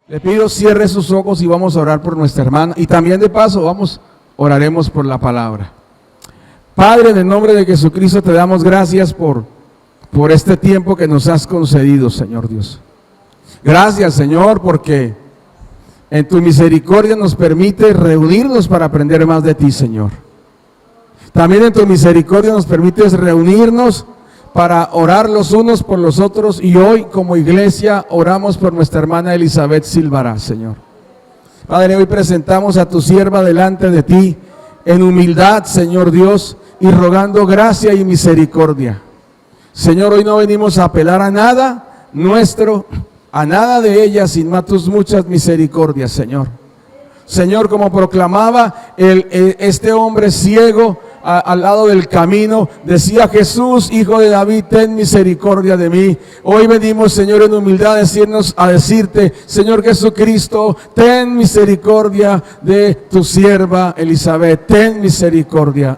Le pido cierre sus ojos y vamos a orar por nuestra hermana. Y también de paso oraremos por la palabra. Padre, en el nombre de Jesucristo te damos gracias por este tiempo que nos has concedido, Señor Dios. Gracias, Señor, porque en tu misericordia nos permite reunirnos para aprender más de ti, Señor. También en tu misericordia nos permites reunirnos para orar los unos por los otros, y hoy como iglesia oramos por nuestra hermana Elizabeth Silvará, Señor. Padre, hoy presentamos a tu sierva delante de ti en humildad, Señor Dios, y rogando gracia y misericordia. Señor, hoy no venimos a apelar a nada nuestro, a nada de ella, sino a tus muchas misericordias, Señor. Señor, como proclamaba este hombre ciego al lado del camino, decía: Jesús, Hijo de David, ten misericordia de mí. Hoy venimos, Señor, en humildad a decirte: Señor Jesucristo, ten misericordia de tu sierva Elizabeth, ten misericordia.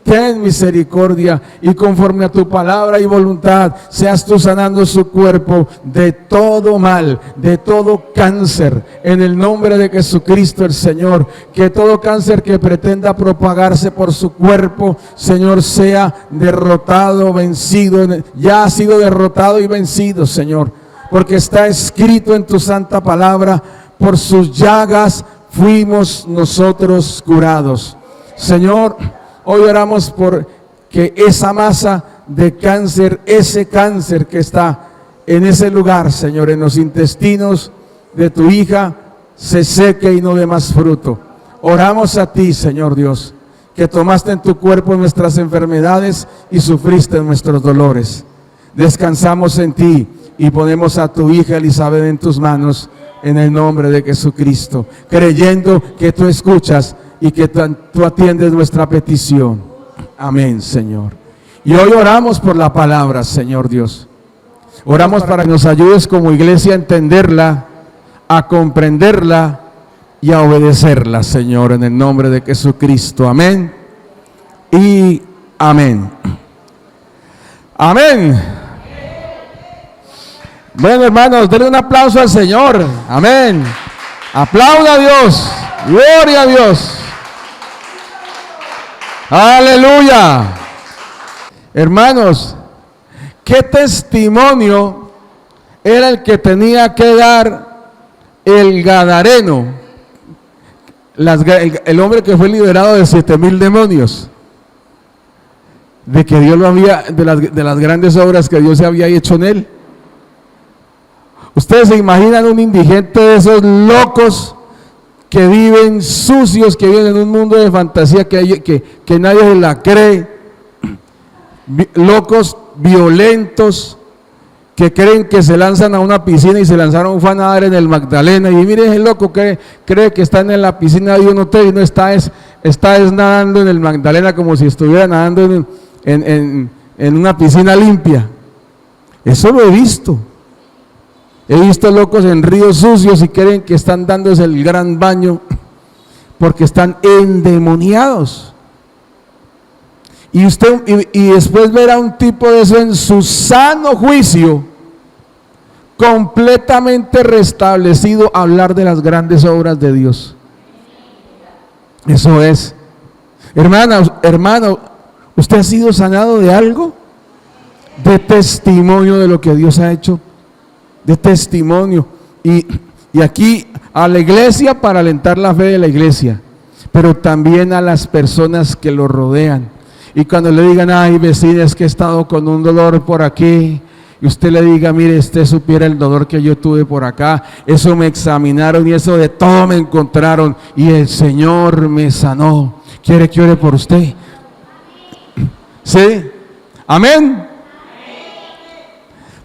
Ten misericordia, y conforme a tu palabra y voluntad, seas tú sanando su cuerpo de todo mal, de todo cáncer, en el nombre de Jesucristo el Señor. Que todo cáncer que pretenda propagarse por su cuerpo, Señor, sea derrotado, vencido. Ya ha sido derrotado y vencido, Señor, porque está escrito en tu santa palabra: por sus llagas fuimos nosotros curados. Señor, hoy oramos por que esa masa de cáncer, ese cáncer que está en ese lugar, Señor, en los intestinos de tu hija, se seque y no dé más fruto. Oramos a ti, Señor Dios, que tomaste en tu cuerpo nuestras enfermedades y sufriste nuestros dolores. Descansamos en ti y ponemos a tu hija Elizabeth en tus manos, en el nombre de Jesucristo, creyendo que tú escuchas y que tú atiendes nuestra petición. Amén, Señor. Y hoy oramos por la palabra, Señor Dios. Oramos para que nos ayudes como iglesia a entenderla, a comprenderla y a obedecerla, Señor, en el nombre de Jesucristo. Amén y amén. Amén. Bueno, hermanos, denle un aplauso al Señor. Amén. Aplauda a Dios. Gloria a Dios. Aleluya. Hermanos, ¿qué testimonio era el que tenía que dar el gadareno? El hombre que fue liberado de 7,000 demonios. De que Dios lo había, de las grandes obras que Dios había hecho en él. Ustedes se imaginan un indigente de esos locos que viven sucios, que viven en un mundo de fantasía que nadie se la cree, locos violentos, que creen que se lanzan a una piscina y se lanzaron fue a nadar en el Magdalena, y miren, el loco cree que están en la piscina de un hotel y no está nadando en el Magdalena como si estuviera nadando en una piscina limpia. Eso lo he visto. He visto locos en ríos sucios y creen que están dándose el gran baño porque están endemoniados. Y después ver a un tipo de eso en su sano juicio, completamente restablecido, hablar de las grandes obras de Dios. Eso es. Hermano, ¿usted ha sido sanado de algo? De testimonio de lo que Dios ha hecho. De testimonio, y aquí a la iglesia para alentar la fe de la iglesia, pero también a las personas que lo rodean. Y cuando le digan: ay, vecina, es que he estado con un dolor por aquí, y usted le diga: mire, usted supiera el dolor que yo tuve por acá, eso me examinaron y eso de todo me encontraron y el Señor me sanó. ¿Quiere que ore por usted? ¿Sí? Amén.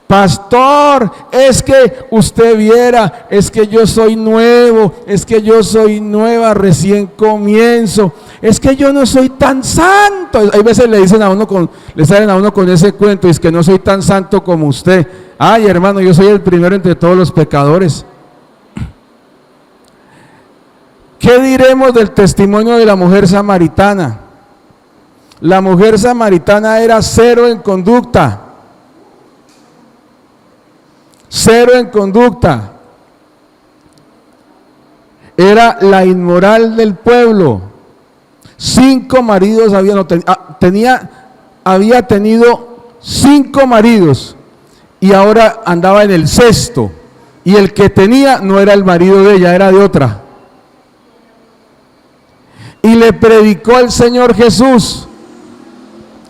Pastor, es que usted viera, es que yo soy nuevo, es que yo soy nueva, recién comienzo, es que yo no soy tan santo. Hay veces le salen a uno con ese cuento: y es que no soy tan santo como usted. Ay, hermano, yo soy el primero entre todos los pecadores. ¿Qué diremos del testimonio de la mujer samaritana? La mujer samaritana era cero en conducta. Cero en conducta. era la inmoral del pueblo. 5 maridos había tenido 5 maridos y ahora andaba en el 6º. Y el que tenía no era el marido de ella, era de otra. Y le predicó al Señor Jesús.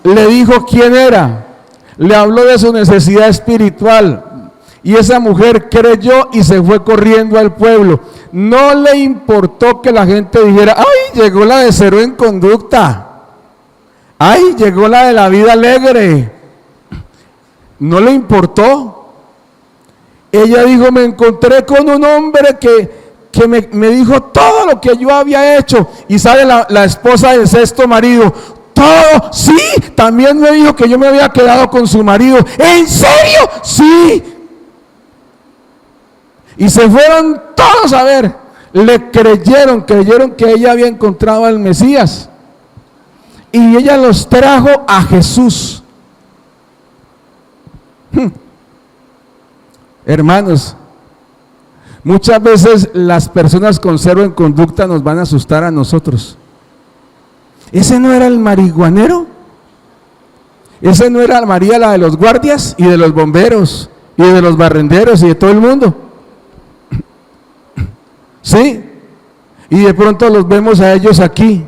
Le dijo quién era. Le habló de su necesidad espiritual. Y esa mujer creyó y se fue corriendo al pueblo. No le importó que la gente dijera: ¡ay, llegó la de cero en conducta! ¡Ay, llegó la de la vida alegre! No le importó. Ella dijo: me encontré con un hombre que me dijo todo lo que yo había hecho. Y sale la esposa del 6º marido. Todo, sí, también me dijo que yo me había quedado con su marido. ¿En serio? Sí. Y se fueron todos a ver. Le creyeron que ella había encontrado al Mesías. Y ella los trajo a Jesús. Hermanos, muchas veces las personas con cero en conducta nos van a asustar a nosotros. ¿Ese no era el marihuanero? ¿Ese no era María, la de los guardias y de los bomberos y de los barrenderos y de todo el mundo? ¿Sí? Y de pronto los vemos a ellos aquí.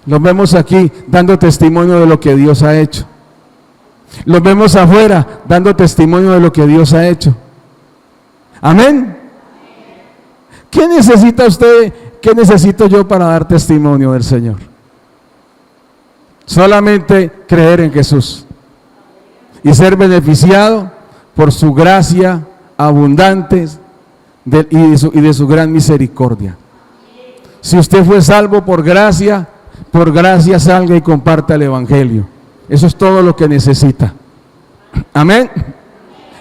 Los vemos aquí dando testimonio de lo que Dios ha hecho. Los vemos afuera dando testimonio de lo que Dios ha hecho. Amén. ¿Qué necesita usted? ¿Qué necesito yo para dar testimonio del Señor? Solamente creer en Jesús y ser beneficiado por su gracia abundante y de su gran misericordia. Si usted fue salvo por gracia salga y comparta el Evangelio. Eso es todo lo que necesita. Amén.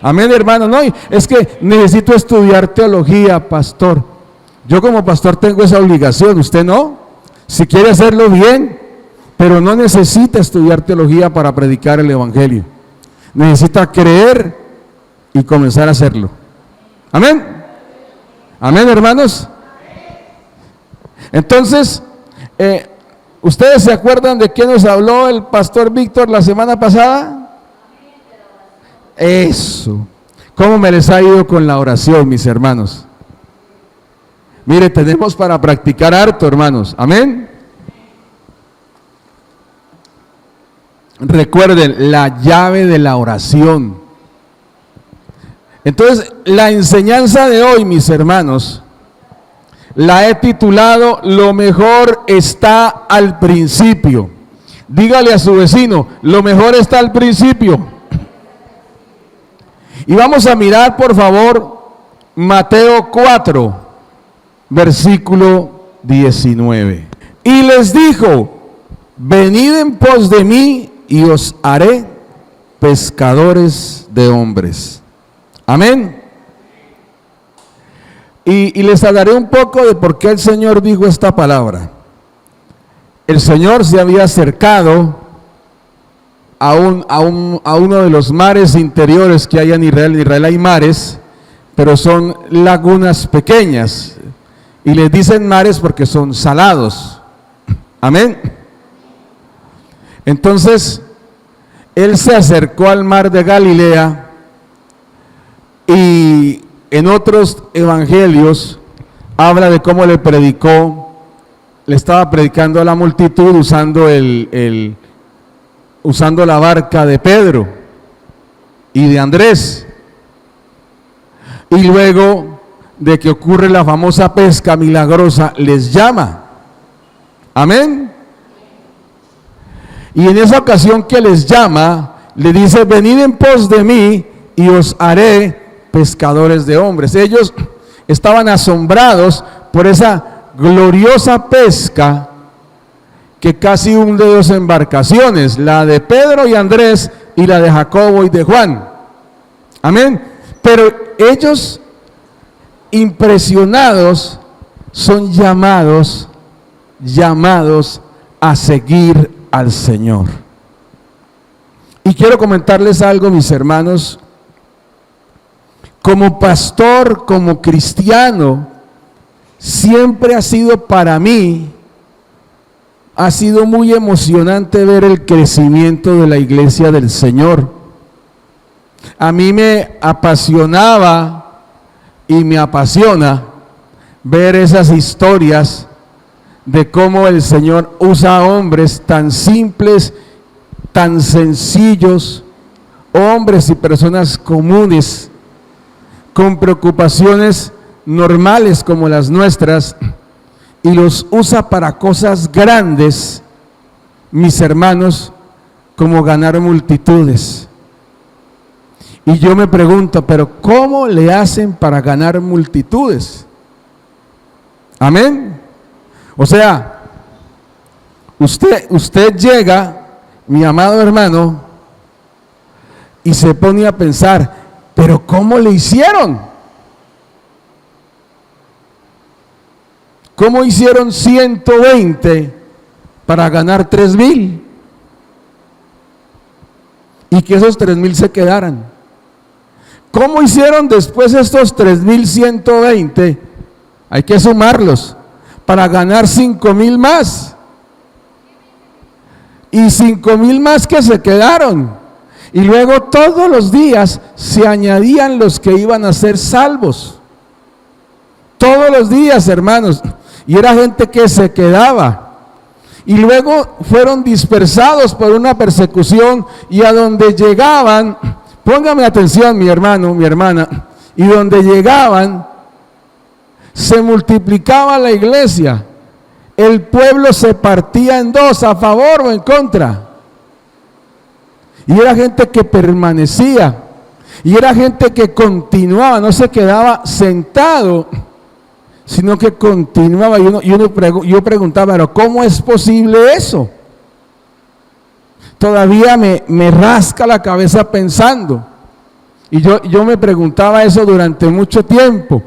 Amén, hermano. No, es que necesito estudiar teología, pastor. Yo como pastor tengo esa obligación, usted no. Si quiere hacerlo bien, pero no necesita estudiar teología para predicar el Evangelio. Necesita creer y comenzar a hacerlo. Amén. Amén, hermanos. Entonces, ¿ustedes se acuerdan de qué nos habló el pastor Víctor la semana pasada? Eso. ¿Cómo me les ha ido con la oración, mis hermanos? Mire, tenemos para practicar harto, hermanos. Amén. Recuerden, la llave de la oración. Entonces, la enseñanza de hoy, mis hermanos, la he titulado: lo mejor está al principio. Dígale a su vecino: lo mejor está al principio. Y vamos a mirar, por favor, Mateo 4, versículo 19. Y les dijo: venid en pos de mí y os haré pescadores de hombres. Amén. Y les hablaré un poco de por qué el Señor dijo esta palabra. El Señor se había acercado a uno de los mares interiores que hay en Israel. En Israel hay mares, pero son lagunas pequeñas. Y les dicen mares porque son salados. Amén. Entonces, Él se acercó al mar de Galilea, y en otros evangelios habla de cómo le predicó. Le estaba predicando a la multitud usando usando la barca de Pedro y de Andrés. Y luego de que ocurre la famosa pesca milagrosa, les llama. Amén. Y en esa ocasión que les llama, le dice: venid en pos de mí y os haré pescadores de hombres. Ellos estaban asombrados por esa gloriosa pesca que casi hunde 2 embarcaciones, la de Pedro y Andrés y la de Jacobo y de Juan. Amén. Pero ellos, impresionados, son llamados a seguir al Señor. Y quiero comentarles algo, mis hermanos. Como pastor, como cristiano, siempre ha sido para mí, ha sido muy emocionante ver el crecimiento de la iglesia del Señor. A mí me apasionaba y me apasiona ver esas historias de cómo el Señor usa a hombres tan simples, tan sencillos, hombres y personas comunes, con preocupaciones normales como las nuestras, y los usa para cosas grandes, mis hermanos, como ganar multitudes. Y yo me pregunto, pero ¿cómo le hacen para ganar multitudes? Amén. O sea, usted llega, mi amado hermano, y se pone a pensar, pero ¿cómo le hicieron? ¿Cómo hicieron 120 para ganar 3,000? Y que esos 3,000 se quedaran. ¿Cómo hicieron después estos 3,120? Hay que sumarlos para ganar 5,000 más. Y 5,000 más que se quedaron. Y luego todos los días se añadían los que iban a ser salvos. Todos los días, hermanos. Y era gente que se quedaba. Y luego fueron dispersados por una persecución, y a donde llegaban, póngame atención mi hermano, mi hermana, y donde llegaban, se multiplicaba la iglesia. El pueblo se partía en dos, a favor o en contra. Y era gente que permanecía, y era gente que continuaba, no se quedaba sentado, sino que continuaba. Yo preguntaba, pero ¿cómo es posible eso? Todavía me rasca la cabeza pensando. Y yo me preguntaba eso durante mucho tiempo.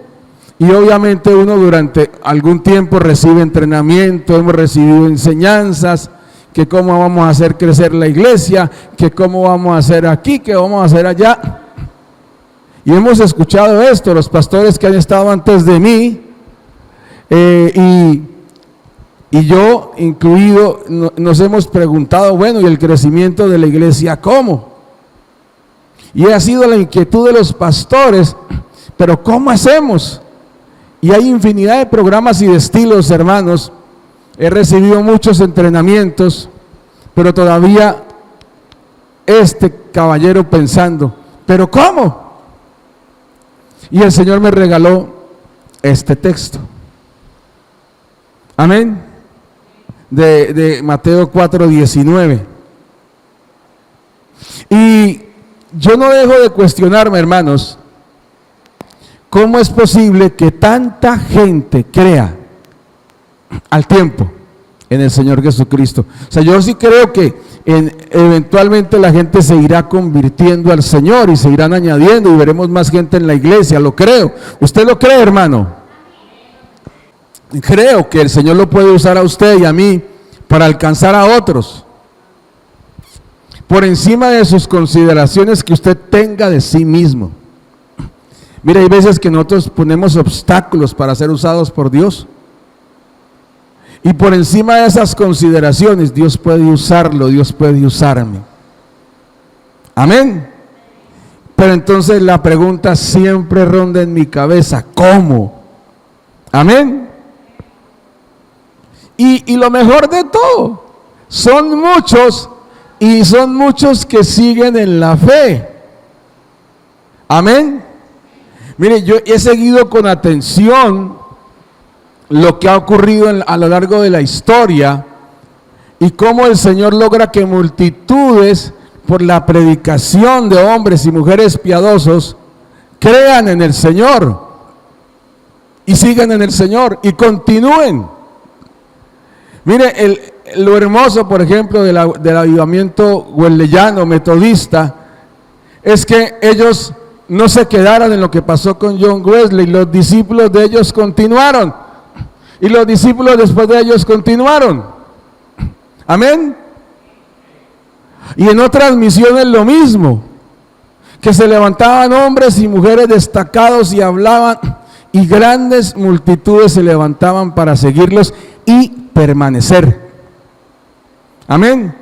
Y obviamente uno durante algún tiempo recibe entrenamiento, hemos recibido enseñanzas, que cómo vamos a hacer crecer la iglesia, que cómo vamos a hacer aquí, que vamos a hacer allá. Y hemos escuchado esto, los pastores que han estado antes de mí, y yo incluido, nos hemos preguntado, bueno, ¿y el crecimiento de la iglesia cómo? Y ha sido la inquietud de los pastores, pero ¿cómo hacemos? Y hay infinidad de programas y de estilos, hermanos. He recibido muchos entrenamientos, pero todavía este caballero pensando, ¿pero cómo? Y el Señor me regaló este texto. Amén. De Mateo 4:19. Y yo no dejo de cuestionarme, hermanos, ¿cómo es posible que tanta gente crea al tiempo en el Señor Jesucristo? O sea, yo sí creo que eventualmente la gente se irá convirtiendo al Señor y se irán añadiendo y veremos más gente en la iglesia, lo creo. ¿Usted lo cree, hermano? Creo que el Señor lo puede usar a usted y a mí para alcanzar a otros, por encima de sus consideraciones que usted tenga de sí mismo. Mira, hay veces que nosotros ponemos obstáculos para ser usados por Dios, y por encima de esas consideraciones Dios puede usarlo, Dios puede usarme. Amén. Pero entonces la pregunta siempre ronda en mi cabeza, ¿cómo? Amén. Y lo mejor de todo, son muchos, y son muchos que siguen en la fe. Amén. Mire, yo he seguido con atención lo que ha ocurrido a lo largo de la historia, y cómo el Señor logra que multitudes, por la predicación de hombres y mujeres piadosos, crean en el Señor y sigan en el Señor y continúen. Mire, lo hermoso, por ejemplo, del avivamiento wesleyano, metodista, es que ellos no se quedaron en lo que pasó con John Wesley. Los discípulos de ellos continuaron, y los discípulos después de ellos continuaron. Amén. Y en otras misiones lo mismo, que se levantaban hombres y mujeres destacados y hablaban, y grandes multitudes se levantaban para seguirlos y permanecer. Amén.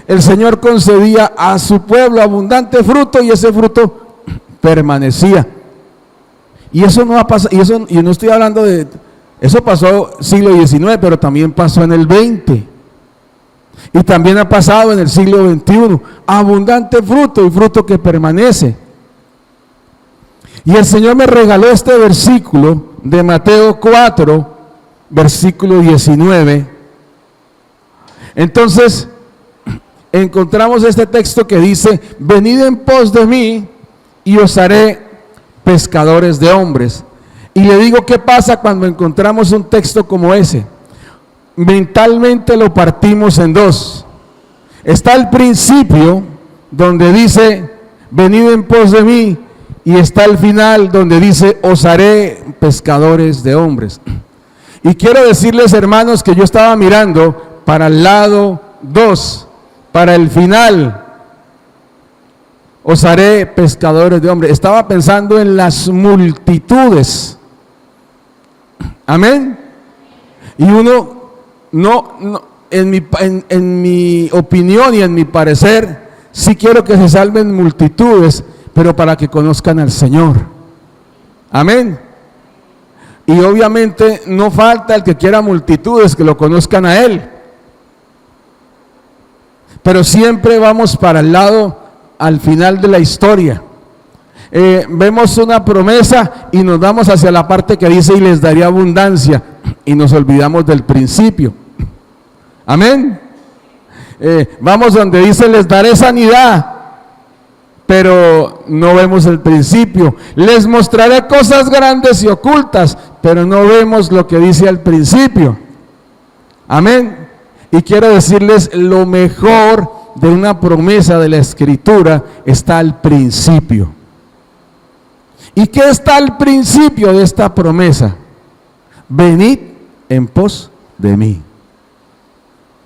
El Señor concedía a su pueblo abundante fruto y ese fruto permanecía. Y eso no ha pasado, y no estoy hablando de, eso pasó siglo XIX, pero también pasó en el XX. Y también ha pasado en el siglo XXI. Abundante fruto y fruto que permanece. Y el Señor me regaló este versículo de Mateo 4, versículo 19. Entonces, encontramos este texto que dice: venid en pos de mí y os haré pescadores de hombres. Y le digo, ¿qué pasa cuando encontramos un texto como ese? Mentalmente lo partimos en dos. Está el principio donde dice: venid en pos de mí, y está el final donde dice: os haré pescadores de hombres. Y quiero decirles, hermanos, que yo estaba mirando para el lado 2, para el final: os haré pescadores de hombres. Estaba pensando en las multitudes. Amén. Y uno en mi opinión y en mi parecer, sí quiero que se salven multitudes, pero para que conozcan al Señor. Amén. Y obviamente no falta el que quiera multitudes que lo conozcan a Él. Pero siempre vamos para el lado, al final de la historia. Vemos una promesa y nos vamos hacia la parte que dice: y les daré abundancia, y nos olvidamos del principio. Amén. Vamos donde dice: les daré sanidad, pero no vemos el principio. Les mostraré cosas grandes y ocultas, pero no vemos lo que dice al principio. Amén. Y quiero decirles, lo mejor de una promesa de la Escritura está al principio. ¿Y qué está al principio de esta promesa? Venid en pos de mí.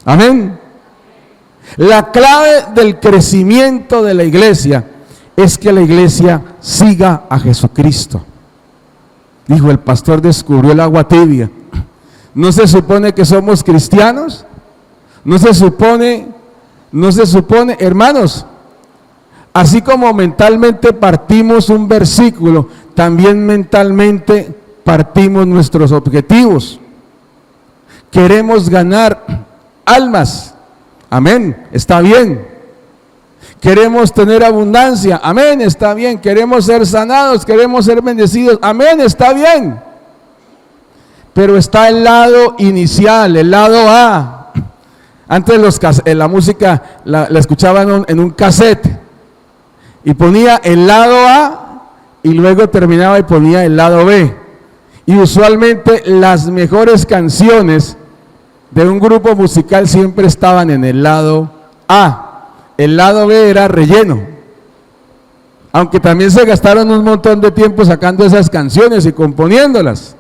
Amén. La clave del crecimiento de la iglesia es que la iglesia siga a Jesucristo. Dijo: el pastor descubrió el agua tibia. ¿No se supone que somos cristianos? No se supone, hermanos, así como mentalmente partimos un versículo, también mentalmente partimos nuestros objetivos. Queremos ganar almas. Amén, está bien. Queremos tener abundancia. Amén, está bien. Queremos ser sanados, queremos ser bendecidos. Amén, está bien. Pero está el lado inicial, el lado A. Antes la música la escuchaban en un cassette y ponía el lado A y luego terminaba y ponía el lado B. Y usualmente las mejores canciones de un grupo musical siempre estaban en el lado A. El lado B era relleno. Aunque también se gastaron un montón de tiempo sacando esas canciones y componiéndolas.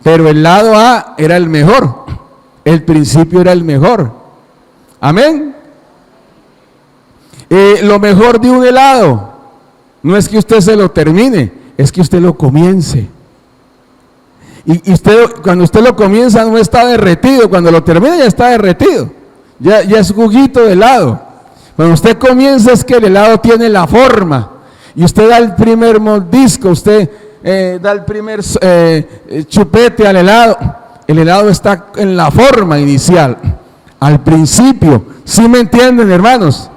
Pero el lado A era el mejor. El principio era el mejor. Amén. Lo mejor de un helado no es que usted se lo termine, es que usted lo comience. Y usted, cuando usted lo comienza, no está derretido. Cuando lo termina, ya está derretido. Ya es juguito de helado. Cuando usted comienza, es que el helado tiene la forma. Y usted da el primer mordisco, usted da el primer chupete al helado. El helado está en la forma inicial, al principio. ¿Sí me entienden, hermanos?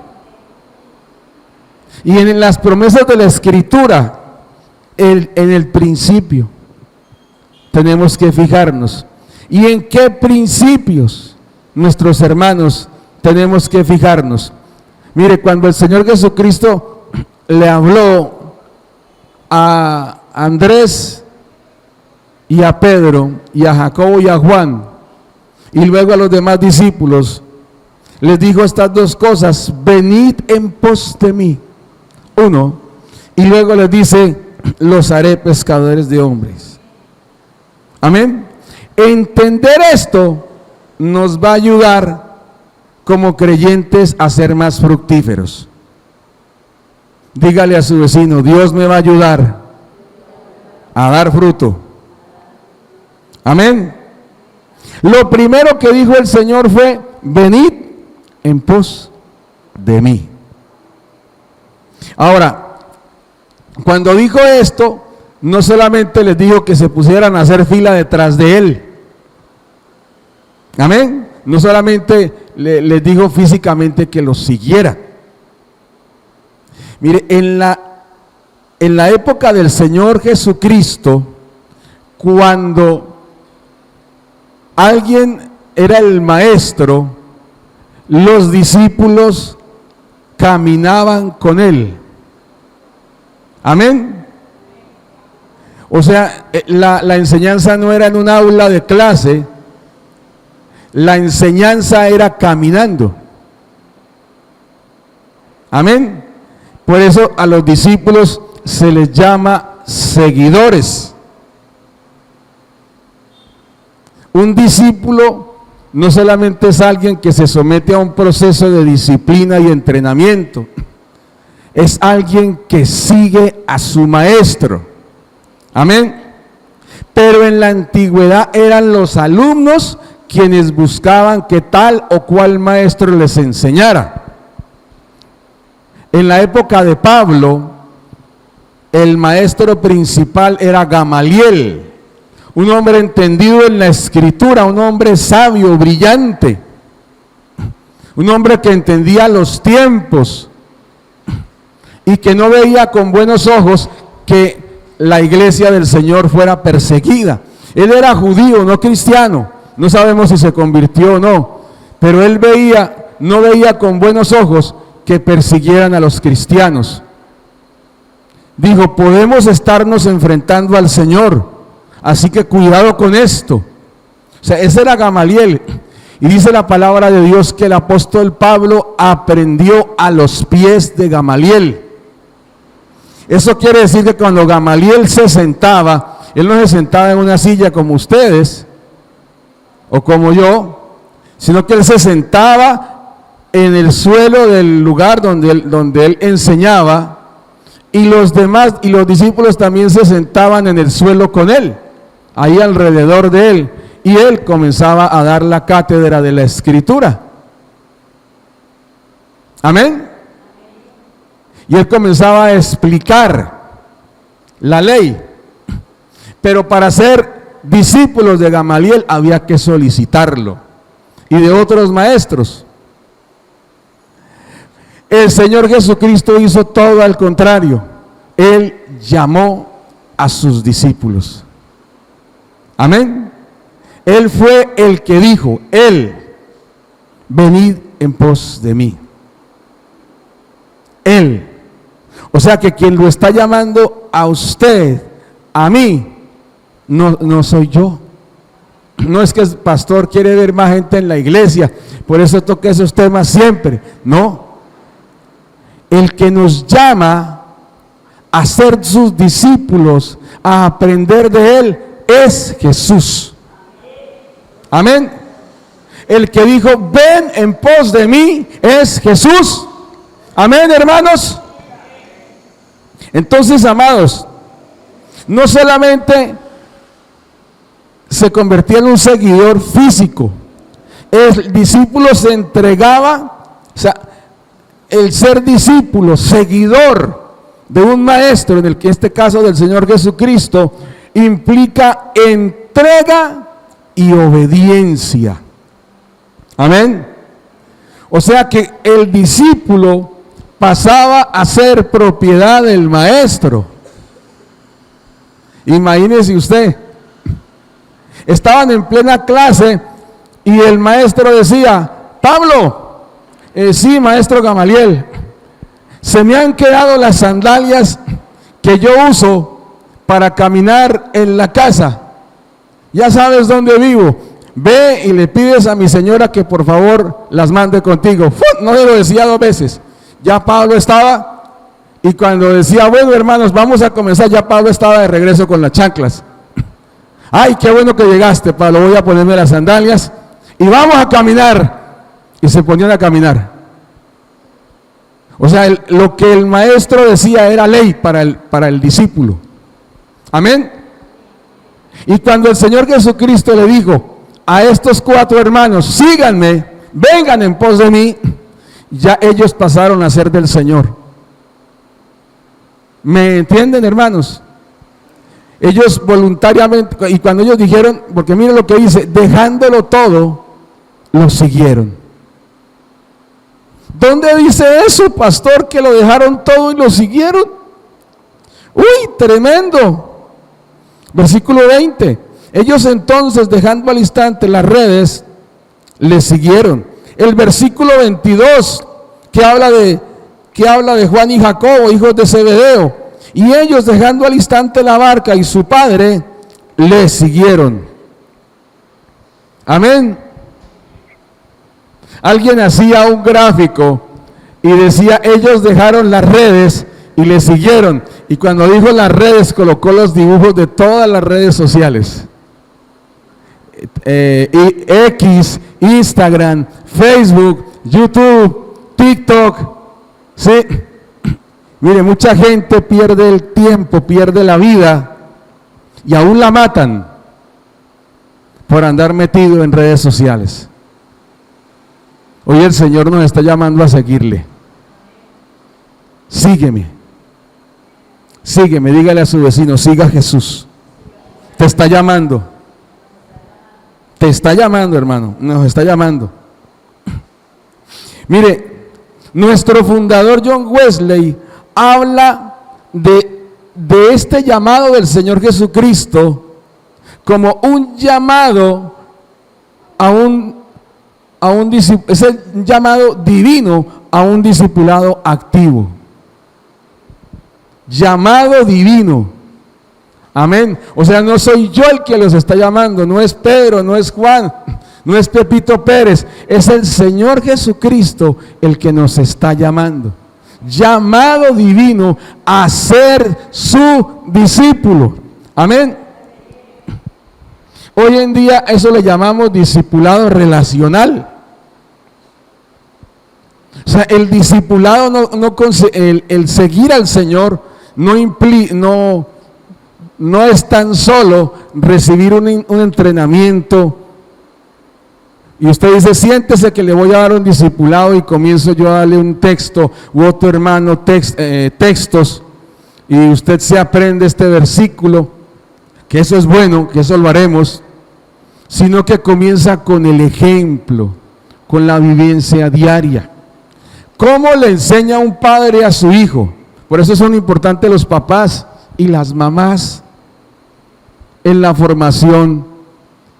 Y en las promesas de la Escritura, en el principio, tenemos que fijarnos. ¿Y en qué principios, nuestros hermanos, tenemos que fijarnos? Mire, cuando el Señor Jesucristo le habló a Andrés y a Pedro y a Jacobo y a Juan y luego a los demás discípulos, les dijo estas dos cosas: venid en pos de mí. Uno, y luego les dice: los haré pescadores de hombres. Amén. Entender esto nos va a ayudar como creyentes a ser más fructíferos. Dígale a su vecino: Dios me va a ayudar a dar fruto Amén. Lo primero que dijo el Señor fue: venid en pos de mí. Ahora, cuando dijo esto, no solamente les dijo que se pusieran a hacer fila detrás de él. Amén. No solamente les dijo físicamente que los siguiera. Mire, en la época del Señor Jesucristo, cuando alguien era el maestro, los discípulos caminaban con él. Amén. O sea, la enseñanza no era en un aula de clase, la enseñanza era caminando. Amén. Por eso a los discípulos se les llama seguidores. Un discípulo no solamente es alguien que se somete a un proceso de disciplina y entrenamiento, es alguien que sigue a su maestro. Amén. Pero en la antigüedad eran los alumnos quienes buscaban que tal o cual maestro les enseñara. En la época de Pablo, el maestro principal era Gamaliel, un hombre entendido en la escritura, un hombre sabio, brillante, un hombre que entendía los tiempos y que no veía con buenos ojos que la iglesia del Señor fuera perseguida. Él era judío, no cristiano. No sabemos si se convirtió o no, pero él no veía con buenos ojos que persiguieran a los cristianos. Dijo: podemos estarnos enfrentando al Señor, así que cuidado con esto. O sea, ese era Gamaliel. Y dice la palabra de Dios que el apóstol Pablo aprendió a los pies de Gamaliel. Eso quiere decir que cuando Gamaliel se sentaba, él no se sentaba en una silla como ustedes o como yo, sino que él se sentaba en el suelo del lugar donde él enseñaba, y los demás y los discípulos también se sentaban en el suelo con él, ahí alrededor de él, y él comenzaba a dar la cátedra de la escritura. Amén. Y él comenzaba a explicar la ley, pero para ser discípulos de Gamaliel había que solicitarlo, y de otros maestros. El Señor Jesucristo hizo todo al contrario. Él llamó a sus discípulos. Amén. Él fue el que dijo: venid en pos de mí. Él. O sea que quien lo está llamando a usted, a mí, no soy yo. No es que el pastor quiere ver más gente en la iglesia, por eso toca esos temas siempre. No. El que nos llama a ser sus discípulos, a aprender de Él, es Jesús. Amén. El que dijo: ven en pos de mí, es Jesús. Amén, hermanos. Entonces, amados, no solamente se convertía en un seguidor físico, el discípulo se entregaba. O sea, el ser discípulo, seguidor de un maestro, en este caso del Señor Jesucristo, implica entrega y obediencia. Amén. O sea que el discípulo pasaba a ser propiedad del maestro. Imagínese usted, estaban en plena clase y el maestro decía: Pablo, sí, maestro Gamaliel, se me han quedado las sandalias que yo uso para caminar en la casa. Ya sabes dónde vivo. Ve y le pides a mi señora que por favor las mande contigo. No le lo decía 2 veces. Ya Pablo estaba, y cuando decía: bueno, hermanos, vamos a comenzar, ya Pablo estaba de regreso con las chanclas. Ay, qué bueno que llegaste, Pablo, voy a ponerme las sandalias y vamos a caminar. Y se ponían a caminar. O sea, lo que el maestro decía era ley para el discípulo. Amén. Y cuando el Señor Jesucristo le dijo a estos 4 hermanos, síganme, vengan en pos de mí, ya ellos pasaron a ser del Señor. ¿Me entienden, hermanos? Ellos voluntariamente, y cuando ellos dijeron, porque miren lo que dice, dejándolo todo, lo siguieron. ¿Dónde dice eso, pastor, que lo dejaron todo y lo siguieron? ¡Uy, tremendo! Versículo 20. Ellos entonces, dejando al instante las redes, le siguieron. El versículo 22, que habla de Juan y Jacobo, hijos de Zebedeo. Y ellos, dejando al instante la barca y su padre, le siguieron. Amén. Alguien hacía un gráfico y decía, ellos dejaron las redes y le siguieron. Y cuando dijo las redes, colocó los dibujos de todas las redes sociales. X, Instagram, Facebook, YouTube, TikTok. Sí. Mire, mucha gente pierde el tiempo, pierde la vida y aún la matan por andar metido en redes sociales. Hoy el Señor nos está llamando a seguirle. Sígueme. Sígueme, dígale a su vecino, siga a Jesús. Te está llamando. Te está llamando, hermano. Nos está llamando. Mire, nuestro fundador John Wesley habla de este llamado del Señor Jesucristo como un llamado es el llamado divino a un discipulado activo. Llamado divino. Amén. O sea, no soy yo el que los está llamando, no es Pedro, no es Juan, no es Pepito Pérez, es el Señor Jesucristo el que nos está llamando. Llamado divino a ser su discípulo. Amén. Hoy en día eso le llamamos discipulado relacional. O sea, el discipulado el seguir al Señor no es tan solo recibir un entrenamiento y usted dice, siéntese que le voy a dar un discipulado y comienzo yo a darle un texto u otro hermano textos y usted se aprende este versículo, que eso es bueno, que eso lo haremos, sino que comienza con el ejemplo, con la vivencia diaria. ¿Cómo le enseña un padre a su hijo? Por eso son importantes los papás y las mamás en la formación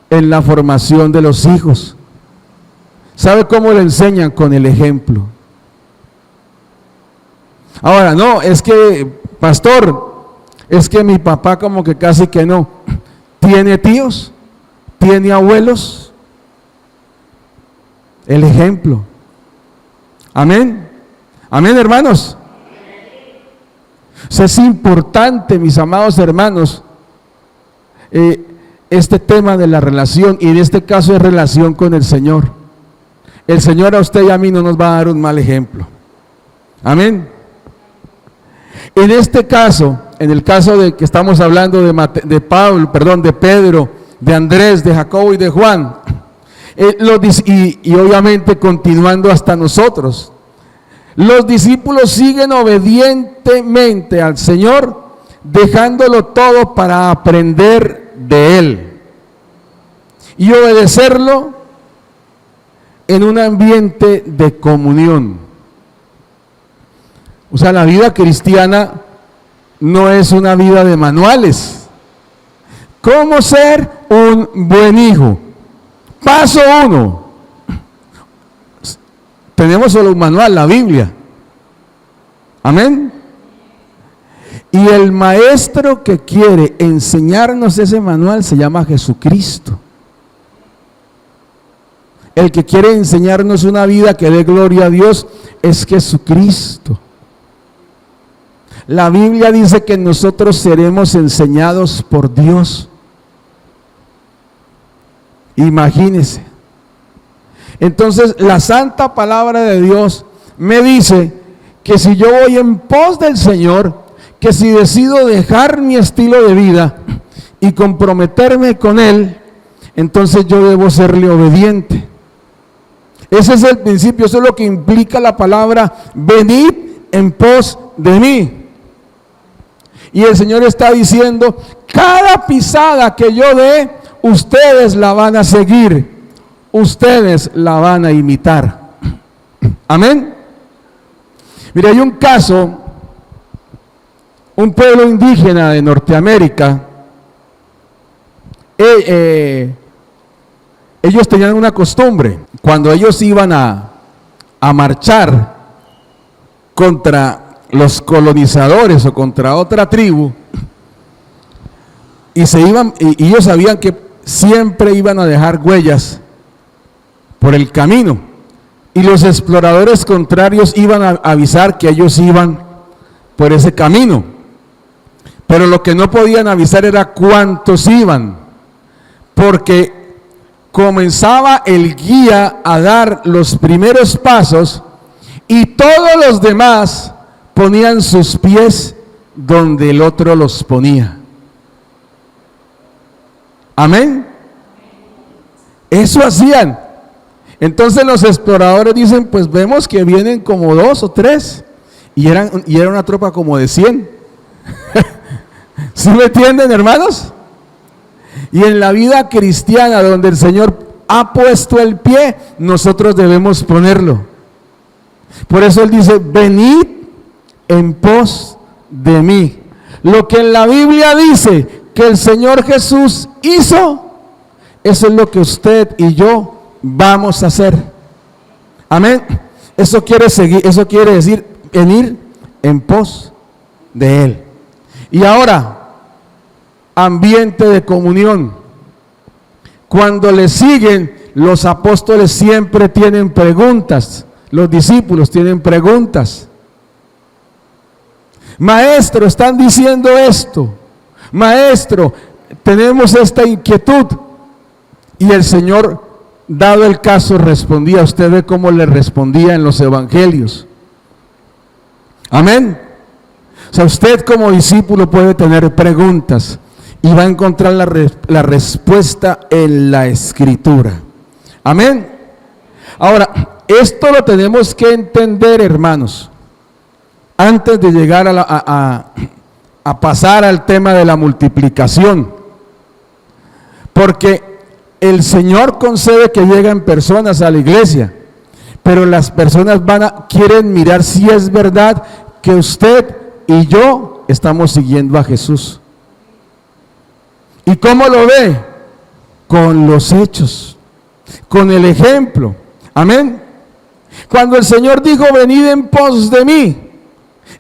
de los hijos. ¿Sabe cómo le enseñan? Con el ejemplo. Ahora, no, es que, pastor, es que mi papá como que casi que no. ¿Tiene tíos? ¿Tiene abuelos? El ejemplo. Amén. Amén, hermanos. O sea, es importante, mis amados hermanos, este tema de la relación, y en este caso es relación con el Señor. El Señor a usted y a mí no nos va a dar un mal ejemplo. Amén. En este caso, en el caso de que estamos hablando de Pedro, de Andrés, de Jacobo y de Juan, y obviamente continuando hasta nosotros, los discípulos siguen obedientemente al Señor, dejándolo todo para aprender de Él y obedecerlo en un ambiente de comunión. O sea, la vida cristiana no es una vida de manuales. ¿Cómo ser un buen hijo? Paso 1. Tenemos solo un manual, la Biblia. Amén. Y el maestro que quiere enseñarnos ese manual se llama Jesucristo. El que quiere enseñarnos una vida que dé gloria a Dios es Jesucristo. La Biblia dice que nosotros seremos enseñados por Dios. Imagínense. Entonces, la santa palabra de Dios me dice que si yo voy en pos del Señor, que si decido dejar mi estilo de vida y comprometerme con Él, entonces yo debo serle obediente. Ese es el principio, eso es lo que implica la palabra venid en pos de mí. Y el Señor está diciendo, cada pisada que yo dé, ustedes la van a seguir, ustedes la van a imitar. Amén. Mira, hay un caso, un pueblo indígena de Norteamérica, ellos tenían una costumbre, cuando ellos iban a marchar contra los colonizadores o contra otra tribu, y ellos sabían que siempre iban a dejar huellas por el camino, y los exploradores contrarios iban a avisar que ellos iban por ese camino, pero lo que no podían avisar era cuántos iban, porque comenzaba el guía a dar los primeros pasos y todos los demás ponían sus pies donde el otro los ponía. Amén. Eso hacían. Entonces los exploradores dicen, pues vemos que vienen como 2 o 3 y era una tropa como de 100. ¿Sí me entienden, hermanos? Y en la vida cristiana, donde el Señor ha puesto el pie, nosotros debemos ponerlo. Por eso Él dice, venid en pos de mí. Lo que en la Biblia dice que el Señor Jesús hizo, eso es lo que usted y yo vamos a hacer. Amén. Eso quiere decir venir en pos de Él. Y ahora, ambiente de comunión. Cuando le siguen, los apóstoles siempre tienen preguntas, los discípulos tienen preguntas. Maestro, están diciendo esto. Maestro, tenemos esta inquietud. Y el Señor, dado el caso, respondía. Usted ve cómo le respondía en los evangelios. Amén. O sea, usted como discípulo puede tener preguntas y va a encontrar la respuesta en la Escritura. Amén. Ahora, esto lo tenemos que entender, hermanos, antes de llegar a pasar al tema de la multiplicación. Porque el Señor concede que lleguen personas a la iglesia, pero las personas quieren mirar si es verdad que usted y yo estamos siguiendo a Jesús. ¿Y cómo lo ve? Con los hechos, con el ejemplo. Amén. Cuando el Señor dijo, venid en pos de mí,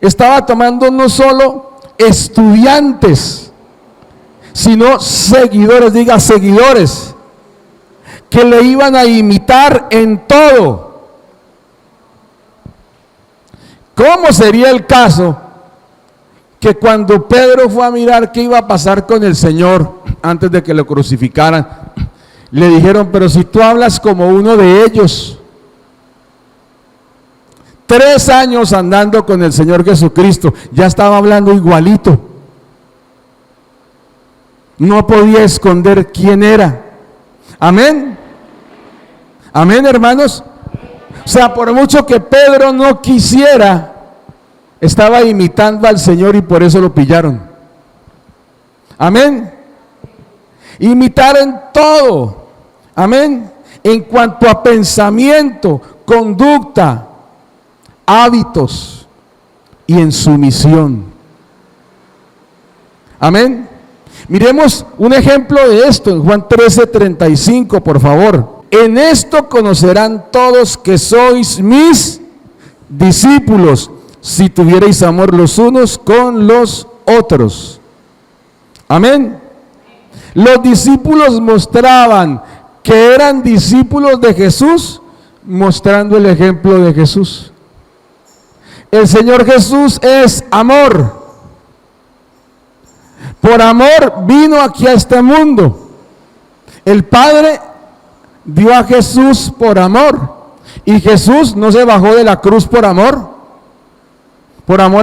estaba tomando no solo estudiantes, sino seguidores, diga seguidores, que le iban a imitar en todo. ¿Cómo sería el caso que cuando Pedro fue a mirar qué iba a pasar con el Señor antes de que lo crucificaran, le dijeron, pero si tú hablas como uno de ellos? 3 años andando con el Señor Jesucristo, ya estaba hablando igualito. No podía esconder quién era. Amén. Amén, hermanos. O sea, por mucho que Pedro no quisiera, estaba imitando al Señor y por eso lo pillaron. Amén. Imitar en todo. Amén. En cuanto a pensamiento, conducta, hábitos y en sumisión. Amén. Miremos un ejemplo de esto en Juan 13:35, por favor. En esto conocerán todos que sois mis discípulos, si tuvierais amor los unos con los otros. Amén. Los discípulos mostraban que eran discípulos de Jesús, mostrando el ejemplo de Jesús. El Señor Jesús es amor. Por amor vino aquí a este mundo. El Padre dio a Jesús por amor. Y Jesús no se bajó de la cruz por amor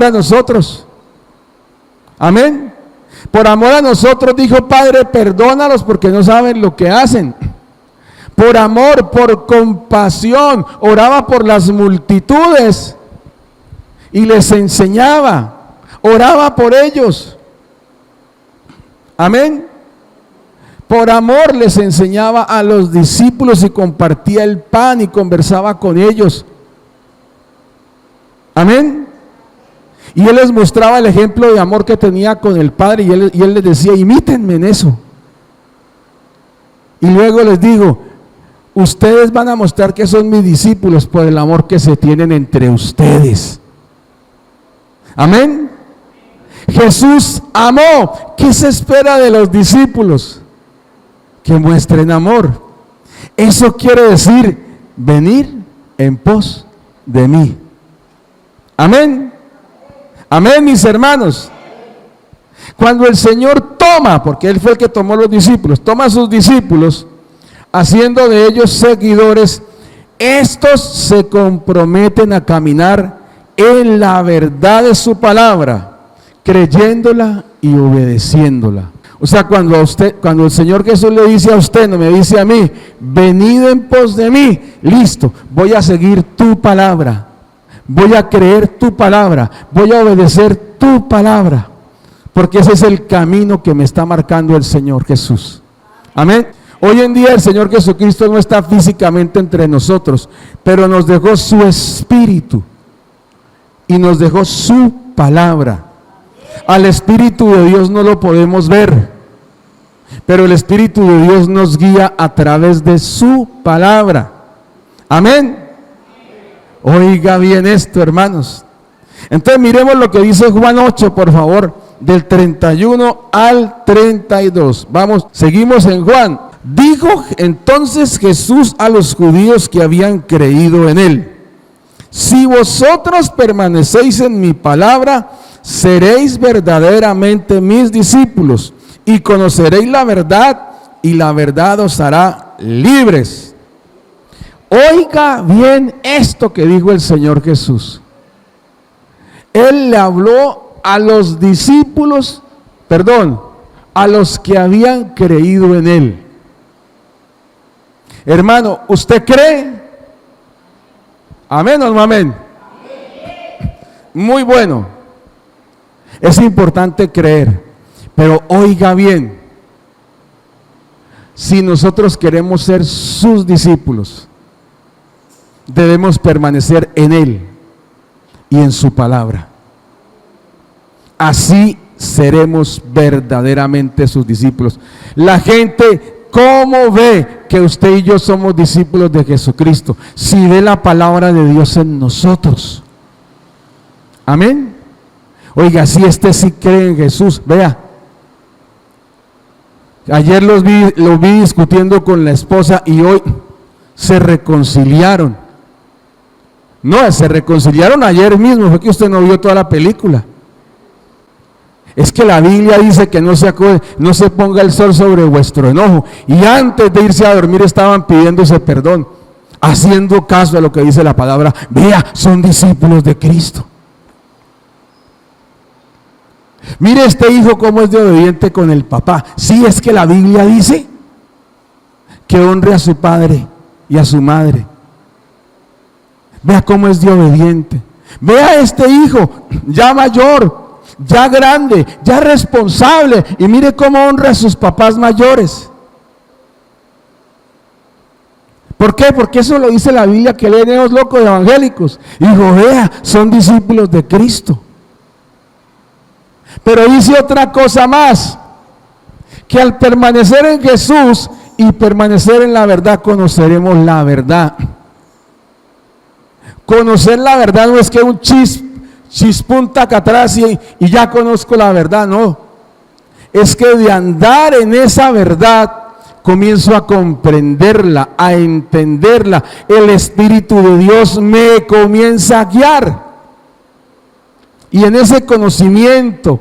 a nosotros. Amén. Por amor a nosotros dijo: Padre, perdónalos porque no saben lo que hacen. Por amor, por compasión, oraba por las multitudes y les enseñaba, oraba por ellos. Amén. Por amor les enseñaba a los discípulos y compartía el pan y conversaba con ellos. Amén. Y él les mostraba el ejemplo de amor que tenía con el Padre y él les decía: imítenme en eso. Y luego les digo: ustedes van a mostrar que son mis discípulos por el amor que se tienen entre ustedes. Amén. Jesús amó. ¿Qué se espera de los discípulos? Que muestren amor. Eso quiere decir venir en pos de mí. Amén. Amén, mis hermanos. Cuando el Señor toma, porque Él fue el que tomó los discípulos, toma a sus discípulos, haciendo de ellos seguidores, estos se comprometen a caminar en la verdad de su palabra, creyéndola y obedeciéndola. O sea, cuando el Señor Jesús le dice a usted, no me dice a mí: venid en pos de mí, listo, voy a seguir tu palabra, voy a creer tu palabra, voy a obedecer tu palabra, porque ese es el camino que me está marcando el Señor Jesús. Amén. Hoy en día el Señor Jesucristo no está físicamente entre nosotros, pero nos dejó su Espíritu y nos dejó su palabra. Al Espíritu de Dios no lo podemos ver, pero el Espíritu de Dios nos guía a través de su palabra. Amén. Oiga bien esto, hermanos. Entonces miremos lo que dice Juan 8, por favor, del 31 al 32. Vamos, seguimos en Juan. Dijo entonces Jesús a los judíos que habían creído en él: si vosotros permanecéis en mi palabra, seréis verdaderamente mis discípulos y conoceréis la verdad, y la verdad os hará libres. Oiga bien esto que dijo el Señor Jesús. Él le habló a los discípulos, a los que habían creído en él. Hermano, ¿usted cree? ¿Amén o no amén? Muy bueno. Es importante creer, pero oiga bien, si nosotros queremos ser sus discípulos, debemos permanecer en Él y en su palabra. Así seremos verdaderamente sus discípulos. La gente, ¿cómo ve que usted y yo somos discípulos de Jesucristo? Si ve la palabra de Dios en nosotros. Amén. Oiga, si sí cree en Jesús, vea. Ayer los vi discutiendo con la esposa y hoy se reconciliaron. No, se reconciliaron ayer mismo, fue que usted no vio toda la película. Es que la Biblia dice que no se ponga el sol sobre vuestro enojo. Y antes de irse a dormir estaban pidiéndose perdón, haciendo caso a lo que dice la palabra. Vea, son discípulos de Cristo. Mire este hijo cómo es de obediente con el papá. Sí, es que la Biblia dice que honre a su padre y a su madre. Vea cómo es de obediente. Vea este hijo ya mayor, ya grande, ya responsable, y mire cómo honra a sus papás mayores. ¿Por qué? Porque eso lo dice la Biblia, que leen los locos evangélicos. Hijo, vea, son discípulos de Cristo. Pero dice otra cosa más, que al permanecer en Jesús y permanecer en la verdad, conoceremos la verdad. Conocer la verdad no es que un chispunta acá atrás y ya conozco la verdad, no. Es que de andar en esa verdad comienzo a comprenderla, a entenderla. El Espíritu de Dios me comienza a guiar. Y en ese conocimiento,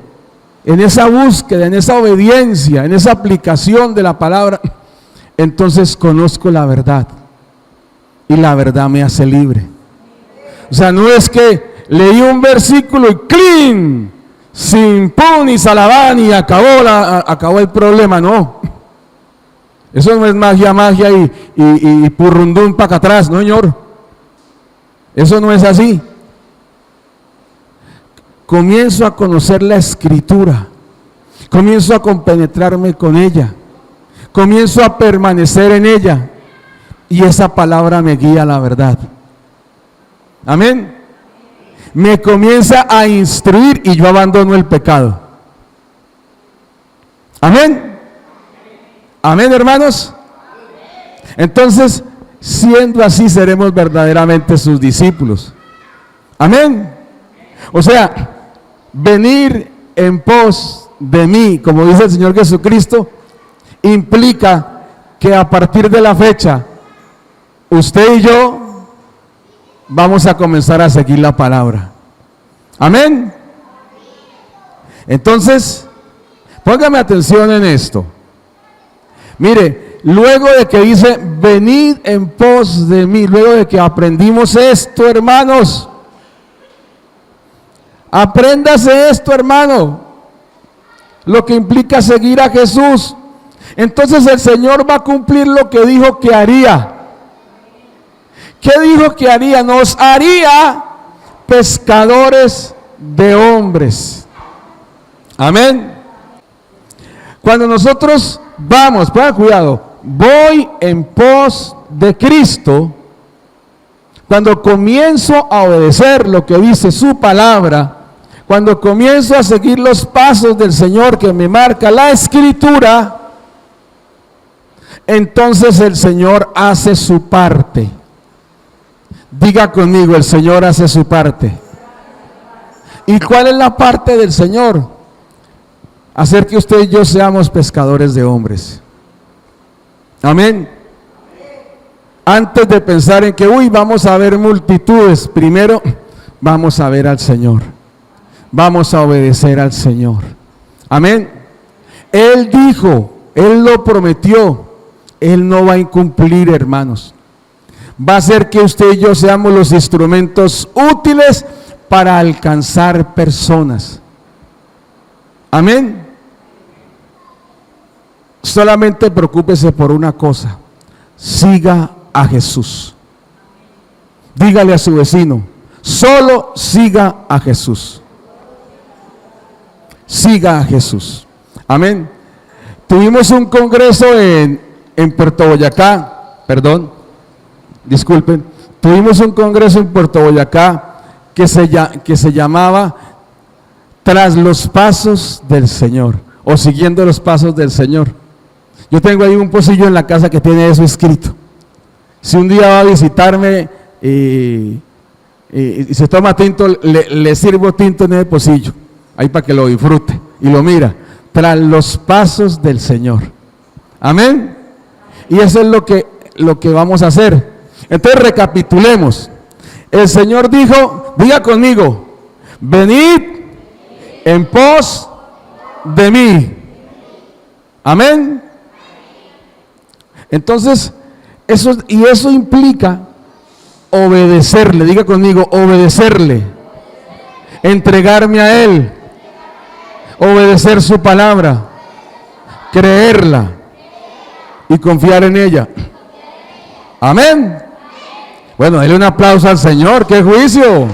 en esa búsqueda, en esa obediencia, en esa aplicación de la palabra, entonces conozco la verdad. Y la verdad me hace libre. O sea, no es que leí un versículo y ¡clean! sin pum y salabán y acabó el problema, no. Eso no es magia y purrundún para acá atrás, no, señor. Eso no es así. Comienzo a conocer la Escritura, comienzo a compenetrarme con ella, comienzo a permanecer en ella y esa palabra me guía a la verdad. Amén. Me comienza a instruir y yo abandono el pecado. Amén. Amén, hermanos. Entonces, siendo así, seremos verdaderamente sus discípulos. Amén. O sea, venir en pos de mí, como dice el Señor Jesucristo, implica que a partir de la fecha, usted y yo vamos a comenzar a seguir la palabra. Amén. Entonces, póngame atención en esto. Mire, luego de que dice, venid en pos de mí, luego de que aprendimos esto, hermanos, apréndase esto, hermano, lo que implica seguir a Jesús. Entonces el Señor va a cumplir lo que dijo que haría. ¿Qué dijo que haría? Nos haría pescadores de hombres. Amén. Cuando nosotros vamos, pongan cuidado, voy en pos de Cristo, cuando comienzo a obedecer lo que dice su palabra, cuando comienzo a seguir los pasos del Señor que me marca la Escritura, entonces el Señor hace su parte. Diga conmigo, el Señor hace su parte. ¿Y cuál es la parte del Señor? Hacer que usted y yo seamos pescadores de hombres. Amén. Antes de pensar en que, vamos a ver multitudes, primero vamos a ver al Señor. Vamos a obedecer al Señor. Amén. Él dijo, Él lo prometió, Él no va a incumplir, hermanos. Va a hacer que usted y yo seamos los instrumentos útiles para alcanzar personas. Amén. Solamente preocúpese por una cosa: siga a Jesús. Dígale a su vecino, solo siga a Jesús. Siga a Jesús. Amén. Tuvimos un congreso en Puerto Boyacá, tuvimos un congreso en Puerto Boyacá que se llamaba Tras los Pasos del Señor, o Siguiendo los Pasos del Señor. Yo tengo ahí un pocillo en la casa que tiene eso escrito. Si un día va a visitarme y se toma tinto, le sirvo tinto en ese pocillo, ahí para que lo disfrute y lo mira. Tras los pasos del Señor. Amén. Y eso es lo que vamos a hacer. Entonces recapitulemos. El Señor dijo, diga conmigo, venid en pos de mí. Amén. Entonces, eso implica obedecerle. Diga conmigo, obedecerle. Entregarme a Él. Obedecer su palabra. Creerla. Y confiar en ella. Amén. Bueno, denle un aplauso al Señor. ¡Qué juicio!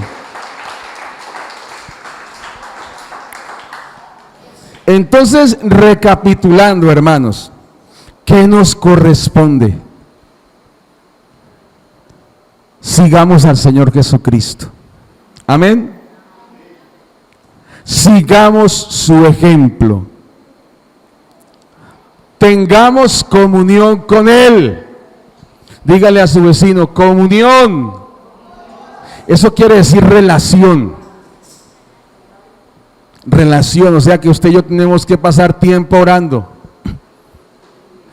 Entonces, recapitulando, hermanos, ¿qué nos corresponde? Sigamos al Señor Jesucristo. Amén. Sigamos su ejemplo. Tengamos comunión con Él. Dígale a su vecino, comunión. Eso quiere decir relación. Relación, o sea que usted y yo tenemos que pasar tiempo orando.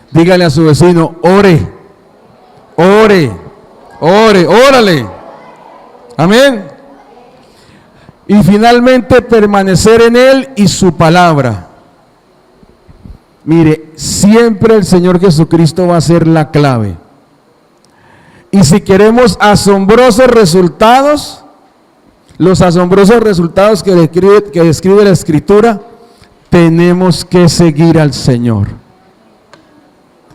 Dígale a su vecino, ore, órale. Amén. Y finalmente permanecer en Él y su palabra. Mire, siempre el Señor Jesucristo va a ser la clave. Y si queremos asombrosos resultados, los asombrosos resultados que describe la Escritura, tenemos que seguir al Señor.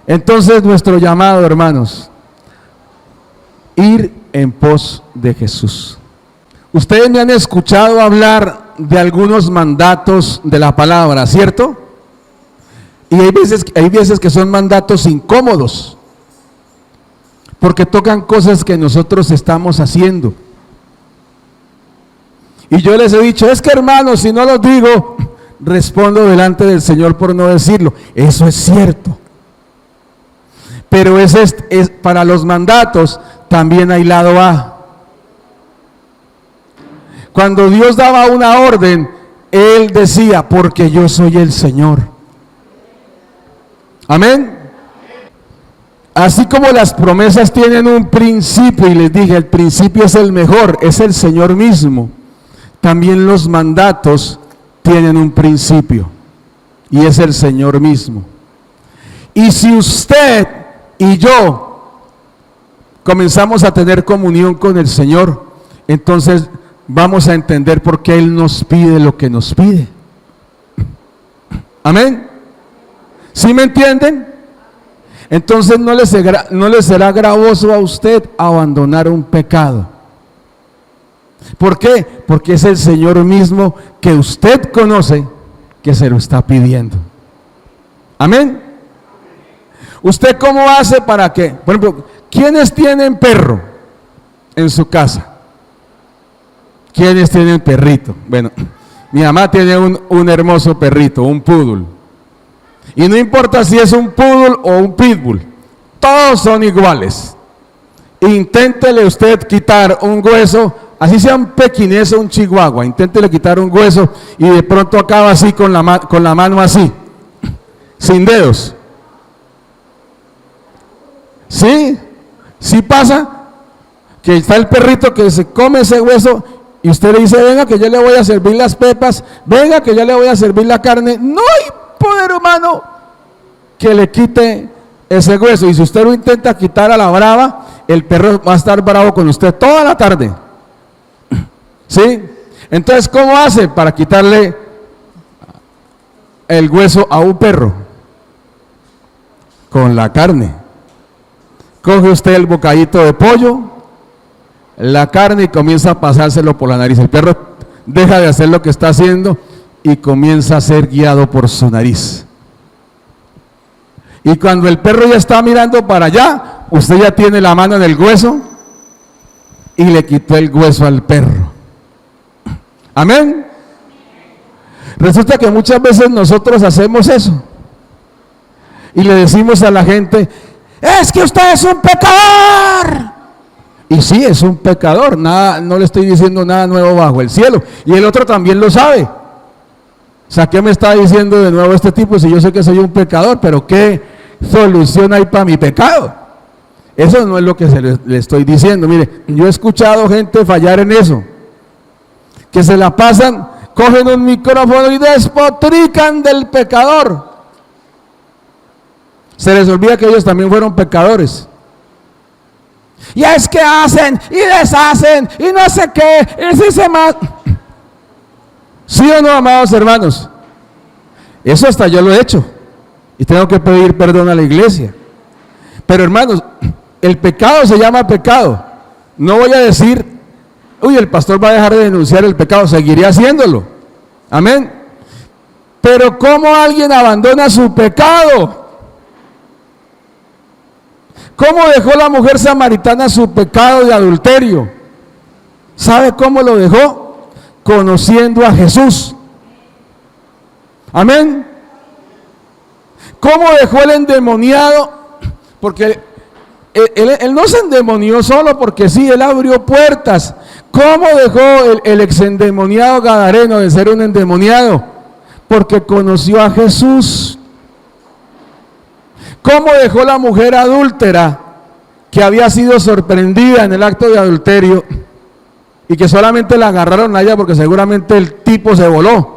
Entonces nuestro llamado, hermanos, ir en pos de Jesús. Ustedes me han escuchado hablar de algunos mandatos de la palabra, ¿cierto? Y hay veces que son mandatos incómodos, porque tocan cosas que nosotros estamos haciendo. Y yo les he dicho, es que hermanos, si no los digo, respondo delante del Señor por no decirlo. Eso es cierto. Pero para los mandatos también hay lado A. Cuando Dios daba una orden, Él decía, porque yo soy el Señor. Amén. Así como las promesas tienen un principio, y les dije, el principio es el mejor, es el Señor mismo. También los mandatos tienen un principio, y es el Señor mismo. Y si usted y yo comenzamos a tener comunión con el Señor, entonces vamos a entender por qué Él nos pide lo que nos pide. Amén. ¿Sí me entienden? Entonces no le será gravoso a usted abandonar un pecado. ¿Por qué? Porque es el Señor mismo que usted conoce que se lo está pidiendo. Amén. ¿Usted cómo hace para que, por ejemplo, quiénes tienen perro en su casa? ¿Quiénes tienen perrito? Bueno, mi mamá tiene un hermoso perrito, un poodle. Y no importa si es un poodle o un pitbull, todos son iguales. Inténtele usted quitar un hueso, así sea un pequinés o un chihuahua, inténtele quitar un hueso y de pronto acaba así con la mano así, sin dedos. ¿Sí? ¿Sí pasa? Que está el perrito que se come ese hueso y usted le dice, venga que yo le voy a servir las pepas, venga que yo le voy a servir la carne. No hay poder humano que le quite ese hueso. Y si usted lo intenta quitar a la brava, el perro va a estar bravo con usted toda la tarde. ¿Sí? Entonces, ¿cómo hace para quitarle el hueso a un perro? Con la carne. Coge usted el bocadito de pollo, la carne y comienza a pasárselo por la nariz. El perro deja de hacer lo que está haciendo y comienza a ser guiado por su nariz. Y cuando el perro ya está mirando para allá, usted ya tiene la mano en el hueso y le quitó el hueso al perro. Amén. Resulta que muchas veces nosotros hacemos eso y le decimos a la gente, es que usted es un pecador. Y sí, es un pecador, nada, no le estoy diciendo nada nuevo bajo el cielo. Y el otro también lo sabe. O sea, ¿qué me está diciendo de nuevo este tipo si yo sé que soy un pecador? Pero ¿qué solución hay para mi pecado? Eso no es lo que le estoy diciendo. Mire, yo he escuchado gente fallar en eso, que se la pasan, cogen un micrófono y despotrican del pecador. Se les olvida que ellos también fueron pecadores. Y es que hacen y deshacen y no sé qué, y si se matan. ¿Sí o no, amados hermanos? Eso hasta yo lo he hecho y tengo que pedir perdón a la iglesia. Pero hermanos, el pecado se llama pecado. No voy a decir, uy, el pastor va a dejar de denunciar el pecado, seguiré haciéndolo. Amén. Pero ¿cómo alguien abandona su pecado? ¿Cómo dejó la mujer samaritana su pecado de adulterio? ¿Sabe cómo lo dejó? Conociendo a Jesús. Amén. ¿Cómo dejó el endemoniado? Porque él no se endemonió solo porque sí, él abrió puertas. ¿Cómo dejó el exendemoniado gadareno de ser un endemoniado? Porque conoció a Jesús. ¿Cómo dejó la mujer adúltera que había sido sorprendida en el acto de adulterio y que solamente la agarraron a ella porque seguramente el tipo se voló?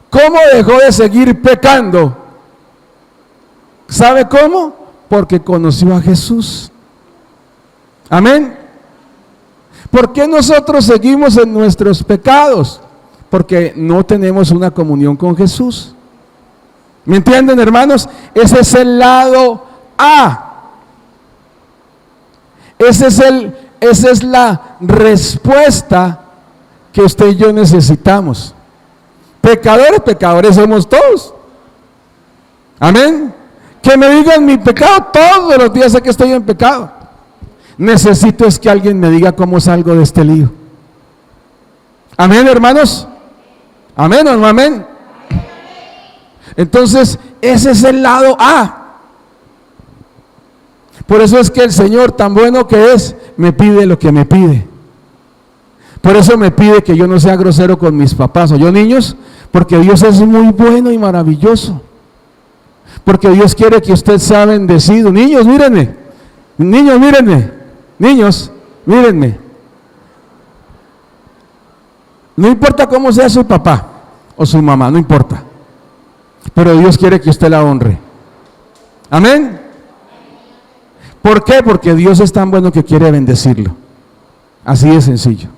¿Cómo dejó de seguir pecando? ¿Sabe cómo? Porque conoció a Jesús. Amén. ¿Por qué nosotros seguimos en nuestros pecados? Porque no tenemos una comunión con Jesús. ¿Me entienden, hermanos? Ese es el lado A. Esa es la respuesta que usted y yo necesitamos. Pecadores somos todos. Amén. Que me digan mi pecado todos los días, sé que estoy en pecado. Necesito es que alguien me diga cómo salgo de este lío. Amén, hermanos. Amén o no amén. Entonces, ese es el lado A. Por eso es que el Señor, tan bueno que es, me pide lo que me pide. Por eso me pide que yo no sea grosero con mis papás o yo, niños, porque Dios es muy bueno y maravilloso. Porque Dios quiere que usted sea bendecido. Niños, mírenme. Niños, mírenme. Niños, mírenme. No importa cómo sea su papá o su mamá, no importa. Pero Dios quiere que usted la honre. Amén. ¿Por qué? Porque Dios es tan bueno que quiere bendecirlo. Así de sencillo.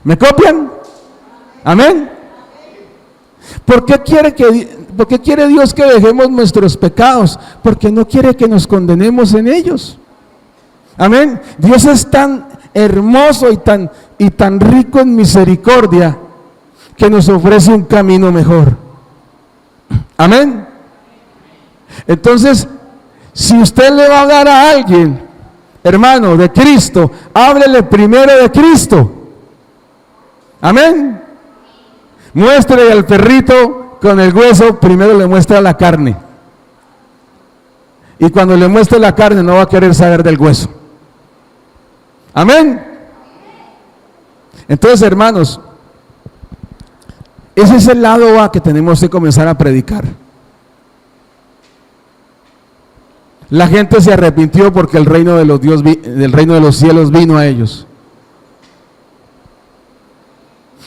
¿Me copian? Amén. ¿Por qué quiere Dios que dejemos nuestros pecados? Porque no quiere que nos condenemos en ellos. Amén. Dios es tan hermoso y tan rico en misericordia que nos ofrece un camino mejor. Amén. Entonces, si usted le va a dar a alguien, hermano, de Cristo, háblele primero de Cristo. Amén. Muéstrele al perrito con el hueso, primero le muestra la carne. Y cuando le muestre la carne no va a querer saber del hueso. Amén. Entonces, hermanos, ese es el lado A que tenemos que comenzar a predicar. La gente se arrepintió porque el reino de los cielos vino a ellos.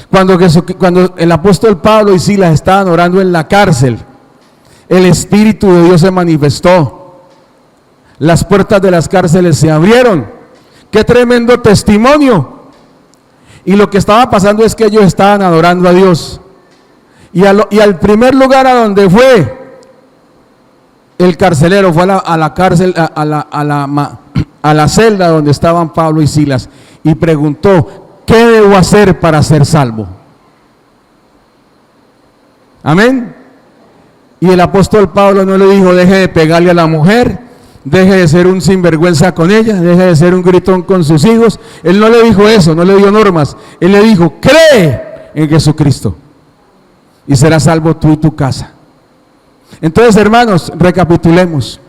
Cuando el apóstol Pablo y Silas estaban orando en la cárcel, el Espíritu de Dios se manifestó. Las puertas de las cárceles se abrieron. ¡Qué tremendo testimonio! Y lo que estaba pasando es que ellos estaban adorando a Dios. Y al primer lugar a donde fue el carcelero, fue a la cárcel, a la celda donde estaban Pablo y Silas, y preguntó: ¿qué debo hacer para ser salvo? Amén. Y el apóstol Pablo no le dijo: deje de pegarle a la mujer, deje de ser un sinvergüenza con ella, deje de ser un gritón con sus hijos. Él no le dijo eso, no le dio normas. Él le dijo: cree en Jesucristo y serás salvo tú y tu casa. Entonces, hermanos, recapitulemos.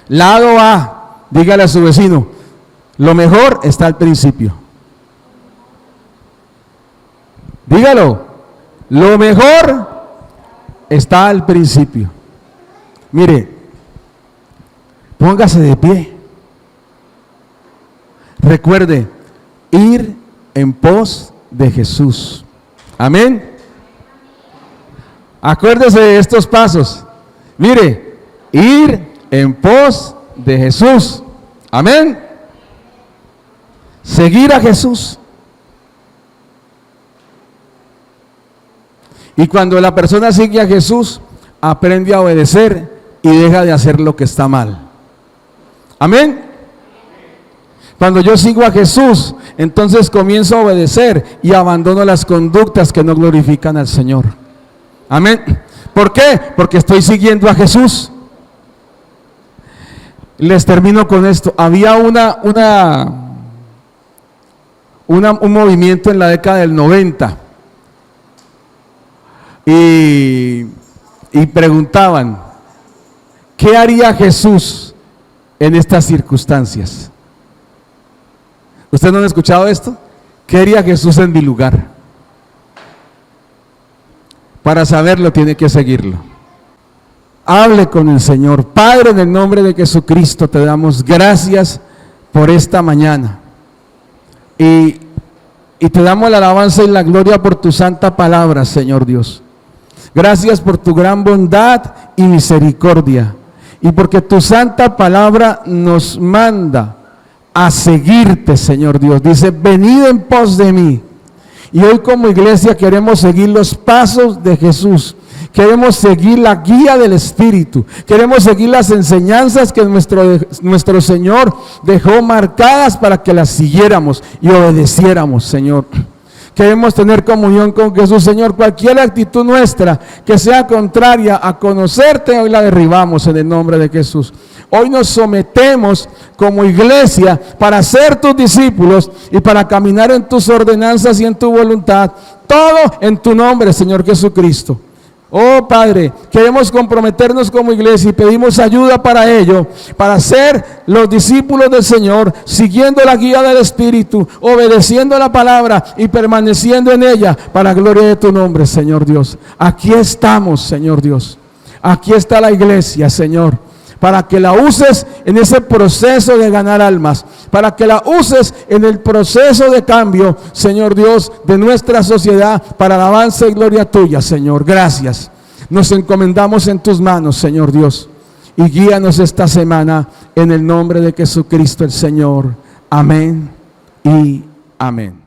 Lado A, dígale a su vecino: lo mejor está al principio. Dígalo, lo mejor está al principio. Mire, póngase de pie. Recuerde, ir en pos de Jesús. Amén. Acuérdese de estos pasos. Mire, ir en pos de Jesús. Amén. Seguir a Jesús. Y cuando la persona sigue a Jesús, aprende a obedecer y deja de hacer lo que está mal. Amén. Cuando yo sigo a Jesús, entonces comienzo a obedecer y abandono las conductas que no glorifican al Señor. Amén. ¿Por qué? Porque estoy siguiendo a Jesús. Les termino con esto. Había un movimiento en la década del 90 y preguntaban: ¿qué haría Jesús en estas circunstancias? ¿Ustedes no han escuchado esto? ¿Qué haría Jesús en mi lugar? Para saberlo tiene que seguirlo. Hable con el Señor. Padre, en el nombre de Jesucristo te damos gracias por esta mañana. Y te damos la alabanza y la gloria por tu santa palabra, Señor Dios. Gracias por tu gran bondad y misericordia. Y porque tu santa palabra nos manda a seguirte, Señor Dios. Dice, venid en pos de mí. Y hoy como iglesia queremos seguir los pasos de Jesús. Queremos seguir la guía del Espíritu. Queremos seguir las enseñanzas que nuestro Señor dejó marcadas para que las siguiéramos y obedeciéramos, Señor. Queremos tener comunión con Jesús, Señor. Cualquier actitud nuestra que sea contraria a conocerte, hoy la derribamos en el nombre de Jesús. Hoy nos sometemos como iglesia para ser tus discípulos y para caminar en tus ordenanzas y en tu voluntad. Todo en tu nombre, Señor Jesucristo. Oh Padre, queremos comprometernos como iglesia y pedimos ayuda para ello, para ser los discípulos del Señor, siguiendo la guía del Espíritu, obedeciendo la palabra y permaneciendo en ella para gloria de tu nombre, Señor Dios. Aquí estamos, Señor Dios. Aquí está la iglesia, Señor, para que la uses en ese proceso de ganar almas, para que la uses en el proceso de cambio, Señor Dios, de nuestra sociedad, para alabanza y gloria tuya, Señor. Gracias. Nos encomendamos en tus manos, Señor Dios, y guíanos esta semana en el nombre de Jesucristo el Señor. Amén y amén.